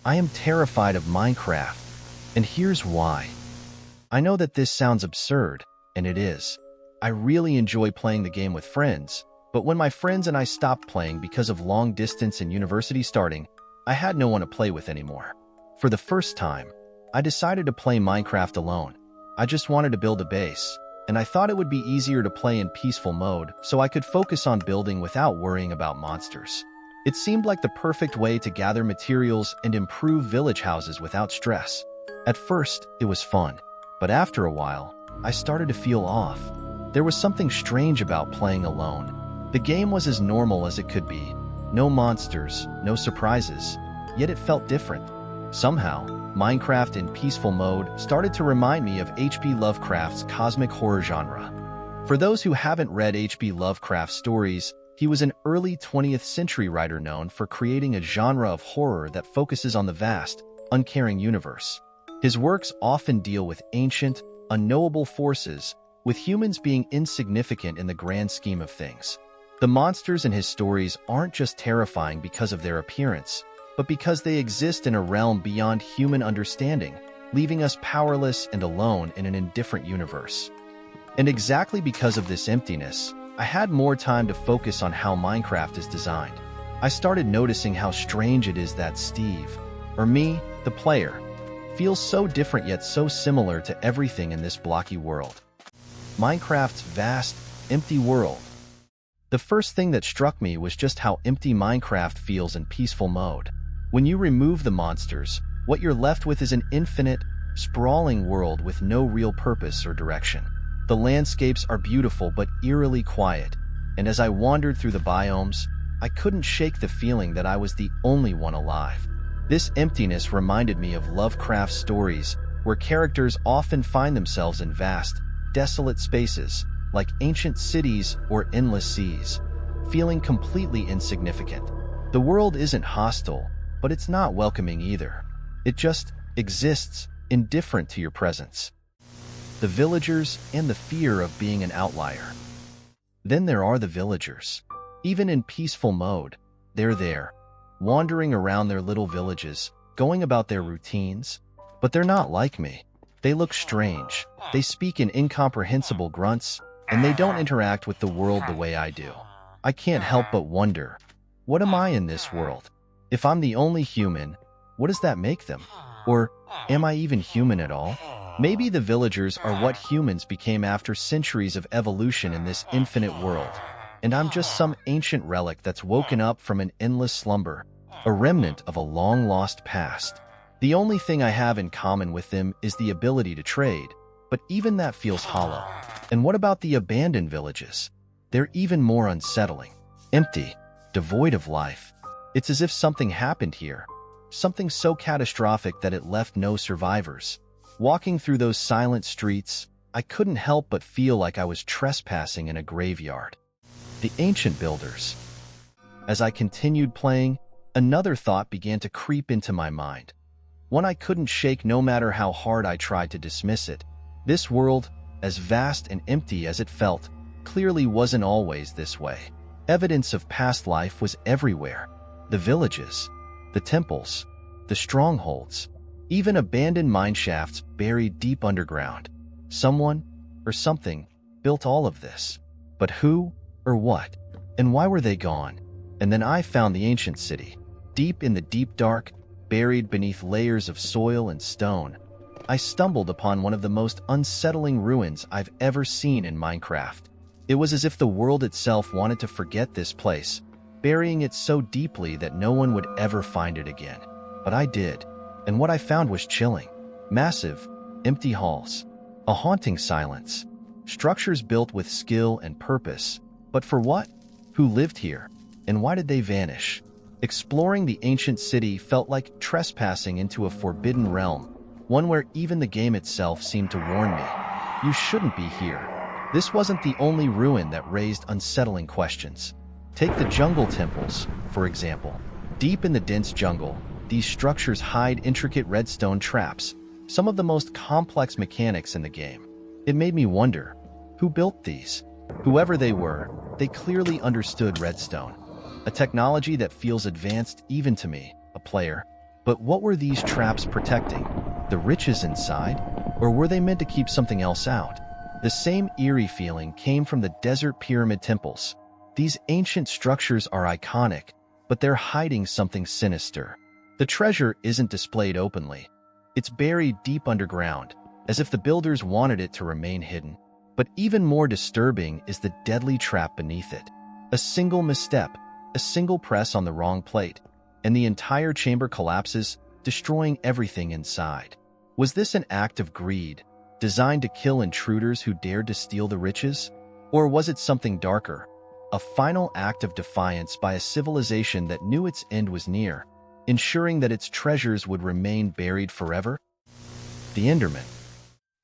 I am terrified of Minecraft, and here's why. I know that this sounds absurd, and it is. I really enjoy playing the game with friends, but when my friends and I stopped playing because of long distance and university starting, I had no one to play with anymore. For the first time, I decided to play Minecraft alone. I just wanted to build a base, and I thought it would be easier to play in peaceful mode so I could focus on building without worrying about monsters. It seemed like the perfect way to gather materials and improve village houses without stress. At first, it was fun, but after a while, I started to feel off. There was something strange about playing alone. The game was as normal as it could be. No monsters, no surprises, yet it felt different. Somehow, Minecraft in peaceful mode started to remind me of H.P. Lovecraft's cosmic horror genre. For those who haven't read H.P. Lovecraft's stories, he was an early 20th century writer known for creating a genre of horror that focuses on the vast, uncaring universe. His works often deal with ancient, unknowable forces, with humans being insignificant in the grand scheme of things. The monsters in his stories aren't just terrifying because of their appearance, but because they exist in a realm beyond human understanding, leaving us powerless and alone in an indifferent universe. And exactly because of this emptiness, I had more time to focus on how Minecraft is designed. I started noticing how strange it is that Steve, or me, the player, feels so different yet so similar to everything in this blocky world. Minecraft's vast, empty world. The first thing that struck me was just how empty Minecraft feels in peaceful mode. When you remove the monsters, what you're left with is an infinite, sprawling world with no real purpose or direction. The landscapes are beautiful but eerily quiet, and as I wandered through the biomes, I couldn't shake the feeling that I was the only one alive. This emptiness reminded me of Lovecraft's stories, where characters often find themselves in vast, desolate spaces, like ancient cities or endless seas, feeling completely insignificant. The world isn't hostile, but it's not welcoming either. It just exists, indifferent to your presence. The villagers and the fear of being an outlier. Then there are the villagers. Even in peaceful mode, they're there, wandering around their little villages, going about their routines. But they're not like me. They look strange, they speak in incomprehensible grunts, and they don't interact with the world the way I do. I can't help but wonder, what am I in this world? If I'm the only human, what does that make them? Or am I even human at all? Maybe the villagers are what humans became after centuries of evolution in this infinite world, and I'm just some ancient relic that's woken up from an endless slumber, a remnant of a long-lost past. The only thing I have in common with them is the ability to trade, but even that feels hollow. And what about the abandoned villages? They're even more unsettling. Empty, devoid of life. It's as if something happened here, something so catastrophic that it left no survivors. Walking through those silent streets, I couldn't help but feel like I was trespassing in a graveyard. The ancient builders. As I continued playing, another thought began to creep into my mind. One I couldn't shake no matter how hard I tried to dismiss it. This world, as vast and empty as it felt, clearly wasn't always this way. Evidence of past life was everywhere. The villages, the temples, the strongholds, even abandoned mineshafts buried deep underground. Someone, or something, built all of this. But who, or what, and why were they gone? And then I found the ancient city, deep in the deep dark, buried beneath layers of soil and stone. I stumbled upon one of the most unsettling ruins I've ever seen in Minecraft. It was as if the world itself wanted to forget this place, burying it so deeply that no one would ever find it again. But I did, and what I found was chilling. Massive, empty halls, a haunting silence, structures built with skill and purpose. But for what? Who lived here? And why did they vanish? Exploring the ancient city felt like trespassing into a forbidden realm, one where even the game itself seemed to warn me, you shouldn't be here. This wasn't the only ruin that raised unsettling questions. Take the jungle temples, for example. Deep in the dense jungle, these structures hide intricate redstone traps, some of the most complex mechanics in the game. It made me wonder, who built these? Whoever they were, they clearly understood redstone, a technology that feels advanced even to me, a player. But what were these traps protecting? The riches inside? Or were they meant to keep something else out? The same eerie feeling came from the desert pyramid temples. These ancient structures are iconic, but they're hiding something sinister. The treasure isn't displayed openly. It's buried deep underground, as if the builders wanted it to remain hidden. But even more disturbing is the deadly trap beneath it. A single misstep, a single press on the wrong plate, and the entire chamber collapses, destroying everything inside. Was this an act of greed, designed to kill intruders who dared to steal the riches? Or was it something darker, a final act of defiance by a civilization that knew its end was near, ensuring that its treasures would remain buried forever? The Endermen.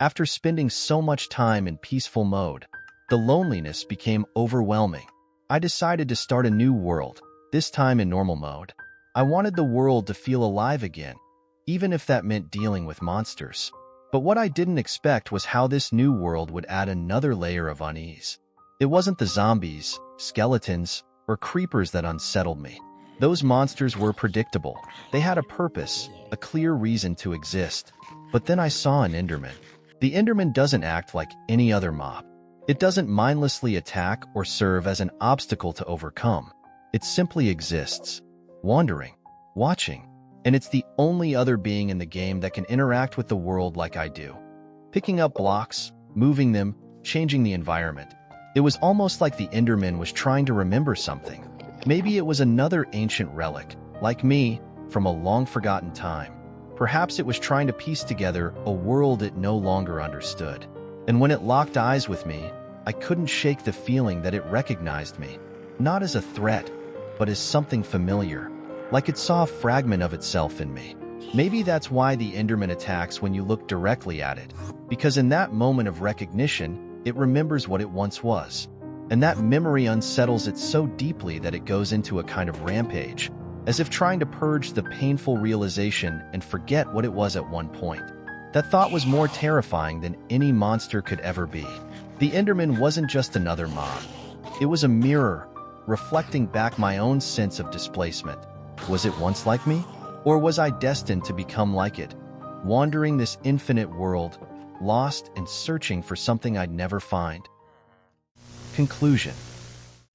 After spending so much time in peaceful mode, the loneliness became overwhelming. I decided to start a new world, this time in normal mode. I wanted the world to feel alive again, even if that meant dealing with monsters. But what I didn't expect was how this new world would add another layer of unease. It wasn't the zombies, skeletons, or creepers that unsettled me. Those monsters were predictable. They had a purpose, a clear reason to exist. But then I saw an Enderman. The Enderman doesn't act like any other mob. It doesn't mindlessly attack or serve as an obstacle to overcome. It simply exists, wandering, watching, and it's the only other being in the game that can interact with the world like I do. Picking up blocks, moving them, changing the environment. It was almost like the Enderman was trying to remember something. Maybe it was another ancient relic, like me, from a long-forgotten time. Perhaps it was trying to piece together a world it no longer understood. And when it locked eyes with me, I couldn't shake the feeling that it recognized me, not as a threat, but as something familiar, like it saw a fragment of itself in me. Maybe that's why the Enderman attacks when you look directly at it, because in that moment of recognition, it remembers what it once was. And that memory unsettles it so deeply that it goes into a kind of rampage, as if trying to purge the painful realization and forget what it was at one point. That thought was more terrifying than any monster could ever be. The Enderman wasn't just another mob. It was a mirror, reflecting back my own sense of displacement. Was it once like me? Or was I destined to become like it, wandering this infinite world, lost and searching for something I'd never find? Conclusion.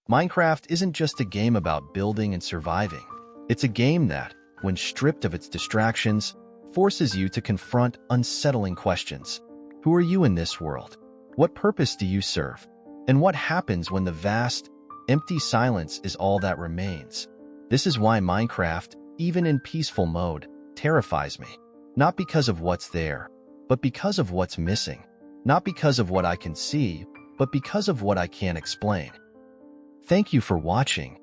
Minecraft isn't just a game about building and surviving. It's a game that, when stripped of its distractions, forces you to confront unsettling questions. Who are you in this world? What purpose do you serve? And what happens when the vast, empty silence is all that remains? This is why Minecraft, even in peaceful mode, terrifies me. Not because of what's there, but because of what's missing. Not because of what I can see, but because of what I can't explain. Thank you for watching.